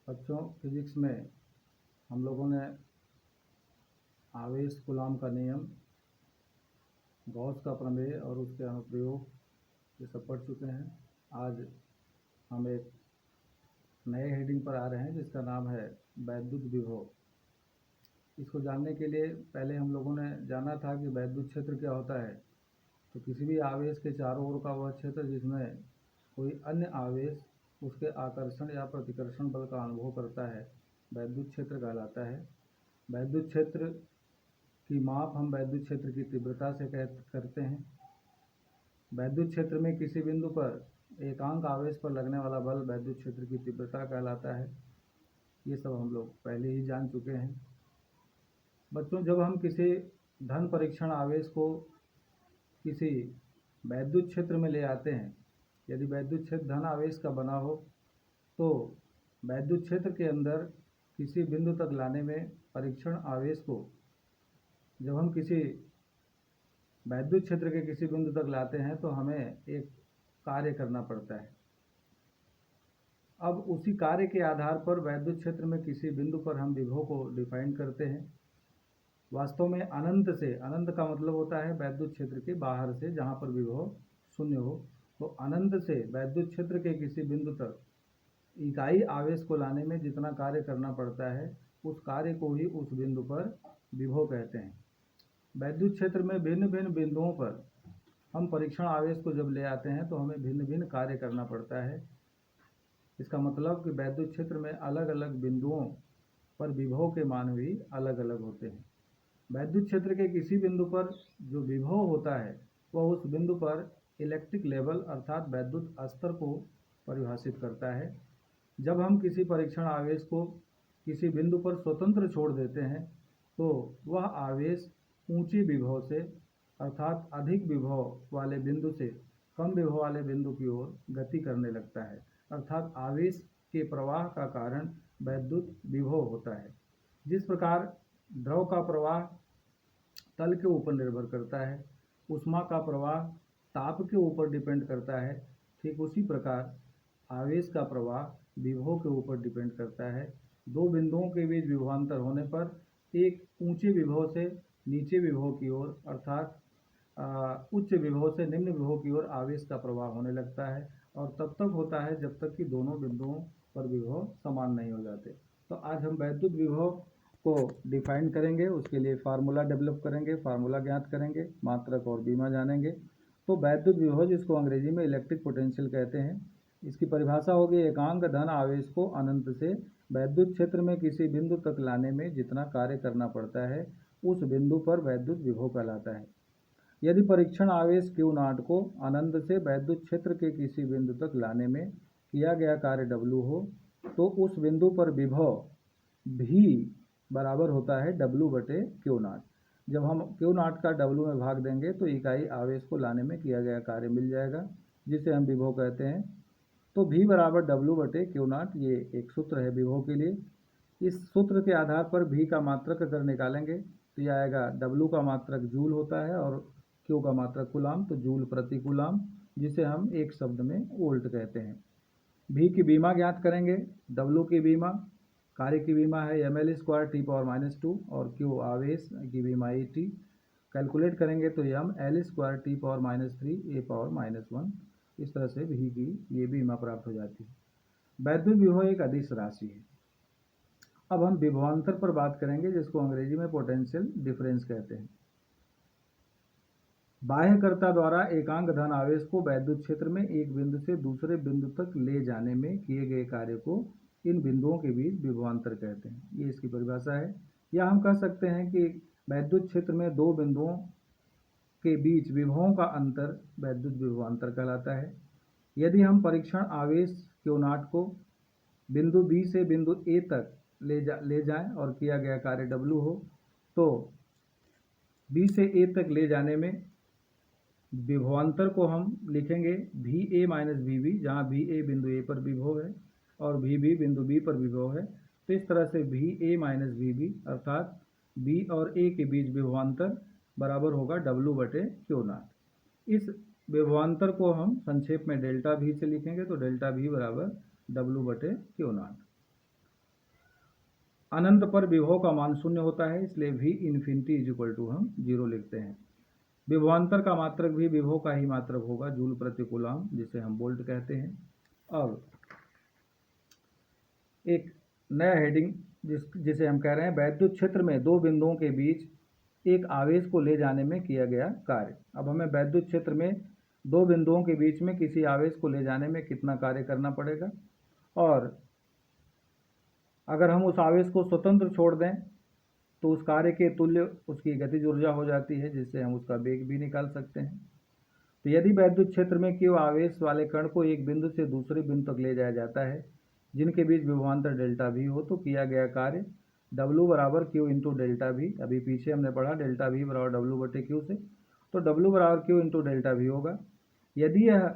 बच्चों, फिजिक्स में हम लोगों ने आवेश कूलॉम का नियम, गॉस का प्रमेय और उसके अनुप्रयोग ये सब पढ़ चुके हैं। आज हम एक नए हेडिंग पर आ रहे हैं जिसका नाम है वैद्युत विभव। इसको जानने के लिए पहले हम लोगों ने जाना था कि वैद्युत क्षेत्र क्या होता है। तो किसी भी आवेश के चारों ओर का वह क्षेत्र जिसमें कोई अन्य आवेश उसके आकर्षण या प्रतिकर्षण बल का अनुभव करता है, वैद्युत क्षेत्र कहलाता है। वैद्युत क्षेत्र की माप हम वैद्युत क्षेत्र की तीव्रता से करते हैं। वैद्युत क्षेत्र में किसी बिंदु पर एकांक आवेश पर लगने वाला बल वैद्युत क्षेत्र की तीव्रता कहलाता है। ये सब हम लोग पहले ही जान चुके हैं। बच्चों, जब हम किसी धन परीक्षण आवेश को किसी वैद्युत क्षेत्र में ले आते हैं, यदि वैद्युत क्षेत्र धन आवेश का बना हो तो वैद्युत क्षेत्र के अंदर किसी बिंदु तक लाने में परीक्षण आवेश को जब हम किसी वैद्युत क्षेत्र के किसी बिंदु तक लाते हैं तो हमें एक कार्य करना पड़ता है। अब उसी कार्य के आधार पर वैद्युत क्षेत्र में किसी बिंदु पर हम विभव को डिफाइन करते हैं। वास्तव में अनंत से, अनंत का मतलब होता है वैद्युत क्षेत्र के बाहर से, जहाँ पर विभव शून्य हो, तो अनंत से वैद्युत क्षेत्र के किसी बिंदु तक इकाई आवेश को लाने में जितना कार्य करना पड़ता है उस कार्य को ही उस बिंदु पर विभव कहते हैं। वैद्युत क्षेत्र में भिन्न भिन्न बिंदुओं पर हम परीक्षण आवेश को जब ले आते हैं तो हमें भिन्न भिन्न कार्य करना पड़ता है। इसका मतलब कि वैद्युत क्षेत्र में अलग अलग बिंदुओं पर विभव के मान भी अलग अलग होते हैं। वैद्युत क्षेत्र के किसी बिंदु पर जो विभव होता है वह उस बिंदु पर इलेक्ट्रिक लेवल अर्थात वैद्युत स्तर को परिभाषित करता है। जब हम किसी परीक्षण आवेश को किसी बिंदु पर स्वतंत्र छोड़ देते हैं तो वह आवेश ऊंचे विभव से अर्थात अधिक विभव वाले बिंदु से कम विभव वाले बिंदु की ओर गति करने लगता है, अर्थात आवेश के प्रवाह का कारण वैद्युत विभव होता है। जिस प्रकार द्रव का प्रवाह तल के ऊपर निर्भर करता है, ऊष्मा का प्रवाह ताप के ऊपर डिपेंड करता है, ठीक उसी प्रकार आवेश का प्रवाह विभव के ऊपर डिपेंड करता है। दो बिंदुओं के बीच विभवांतर होने पर एक ऊंचे विभव से नीचे विभव की ओर अर्थात उच्च विभव से निम्न विभव की ओर आवेश का प्रवाह होने लगता है, और तब तक होता है जब तक कि दोनों बिंदुओं पर विभव समान नहीं हो जाते। तो आज हम वैद्युत विभव को डिफाइन करेंगे, उसके लिए फार्मूला डेवलप करेंगे, फार्मूला ज्ञात करेंगे, मात्रक और बीमा जानेंगे। तो वैद्युत विभव, जिसको अंग्रेजी में इलेक्ट्रिक पोटेंशियल कहते हैं, इसकी परिभाषा होगी एकांक धन आवेश को अनंत से वैद्युत क्षेत्र में किसी बिंदु तक लाने में जितना कार्य करना पड़ता है उस बिंदु पर वैद्युत विभव कहलाता है। यदि परीक्षण आवेश Q0 को अनंत से वैद्युत क्षेत्र के किसी बिंदु तक लाने में किया गया कार्य W हो तो उस बिंदु पर विभव V बराबर होता है W/Q0। जब हम Q0 का W में भाग देंगे तो इकाई आवेश को लाने में किया गया कार्य मिल जाएगा, जिसे हम विभव कहते हैं। तो V बराबर W/Q0 ये एक सूत्र है विभव के लिए। इस सूत्र के आधार पर V का मात्रक अगर निकालेंगे तो यह आएगा, W का मात्रक जूल होता है और Q का मात्रक कूलाम, तो जूल प्रति कूलाम, जिसे हम एक शब्द में वोल्ट कहते हैं। V की बीमा ज्ञात करेंगे। W की बीमा, कार्य की बीमा है ml² T⁻⁻2 और Q आवेश की बीमा AT। कैलकुलेट करेंगे तो ml² T⁻³ A⁻⁻1। इस तरह से V की ये बीमा प्राप्त हो जाती है। वैद्युत विभव एक अदिश राशि है। अब हम विभवांतर पर बात करेंगे, जिसको अंग्रेजी में पोटेंशियल डिफरेंस कहते हैं। बाह्यकर्ता द्वारा एकांक धन आवेश को वैद्युत क्षेत्र में एक बिंदु से दूसरे बिंदु तक ले जाने में किए गए कार्य को इन बिंदुओं के बीच विभवांतर कहते हैं। ये इसकी परिभाषा है। या हम कह सकते हैं कि वैद्युत क्षेत्र में दो बिंदुओं के बीच विभवों का अंतर वैद्युत विभवांतर कहलाता है। यदि हम परीक्षण आवेश Q0 को बिंदु B से बिंदु A तक ले जाएं और किया गया कार्य W हो तो B से A तक ले जाने में विभवांतर को हम लिखेंगे VA-VB, जहाँ VA बिंदु A पर विभव है और VB बिंदु B पर विभव है। तो इस तरह से VA-VB अर्थात B और A के बीच विभवांतर बराबर होगा W/Q0। इस विभवांतर को हम संक्षेप में डेल्टा V से लिखेंगे, तो डेल्टा V बराबर W/Q0। अनंत पर विभव का मान शून्य होता है, इसलिए v infinity is equal to हम 0 लिखते हैं। विभवांतर का मात्रक भी विभव का ही मात्रक होगा, जूल प्रति कूलम, जिसे हम वोल्ट कहते हैं। अब एक नया हेडिंग जिसे हम कह रहे हैं वैद्युत क्षेत्र में दो बिंदुओं के बीच एक आवेश को ले जाने में किया गया कार्य। अब हमें वैद्युत क्षेत्र में दो बिंदुओं के बीच में किसी आवेश को ले जाने में कितना कार्य करना पड़ेगा, और अगर हम उस आवेश को स्वतंत्र छोड़ दें तो उस कार्य के तुल्य उसकी गतिज ऊर्जा हो जाती है, जिससे हम उसका वेग भी निकाल सकते हैं। तो यदि वैद्युत क्षेत्र में केवल आवेश वाले कण को एक बिंदु से दूसरे बिंदु तक ले जाया जाता है जिनके बीच विभवांतर डेल्टा भी हो, तो किया गया कार्य W बराबर Q इंटू डेल्टा भी। अभी पीछे हमने पढ़ा डेल्टा V बराबर W बटे Q से, तो W बराबर Q इंटू डेल्टा भी होगा। यदि यह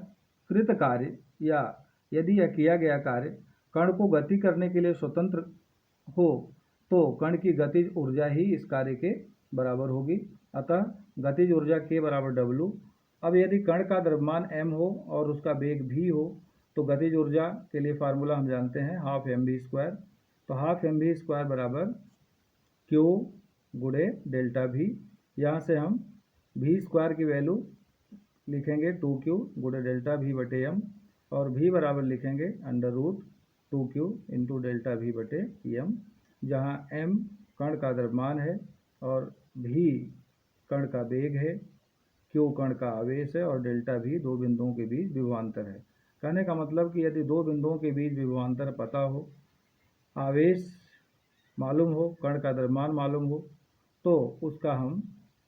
कृत कार्य या यदि यह किया गया कार्य कण को गति करने के लिए स्वतंत्र हो तो कण की गतिज ऊर्जा ही इस कार्य के बराबर होगी। अतः गतिज ऊर्जा K बराबर W। अब यदि कण का द्रव्यमान m हो और उसका वेग v हो तो गतिज ऊर्जा के लिए फार्मूला हम जानते हैं हाफ mv²। तो हाफ mv² बराबर Q गुणे डेल्टा v। यहाँ से हम v² की वैल्यू लिखेंगे 2Q गुणे डेल्टा v बटे m, और v बराबर लिखेंगे √2Q इंटू डेल्टा v बटे m, जहाँ m कण का द्रव्यमान है और v कण का वेग है, q कण का आवेश है और डेल्टा v दो बिंदुओं के बीच विभवांतर है। कहने का मतलब कि यदि दो बिंदुओं के बीच विभवांतर पता हो, आवेश मालूम हो, कण का द्रव्यमान मालूम हो, तो उसका हम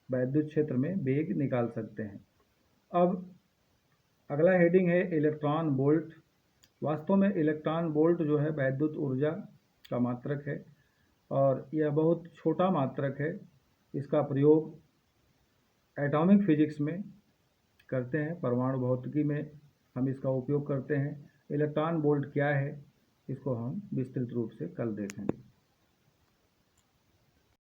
वैद्युत क्षेत्र में वेग निकाल सकते हैं। अब अगला हेडिंग है इलेक्ट्रॉन वोल्ट। वास्तव में इलेक्ट्रॉन वोल्ट जो है वैद्युत ऊर्जा का मात्रक है और यह बहुत छोटा मात्रक है। इसका प्रयोग एटॉमिक फिजिक्स में करते हैं, परमाणु भौतिकी में हम इसका उपयोग करते हैं। इलेक्ट्रॉन वोल्ट क्या है इसको हम विस्तृत रूप से कल देखेंगे।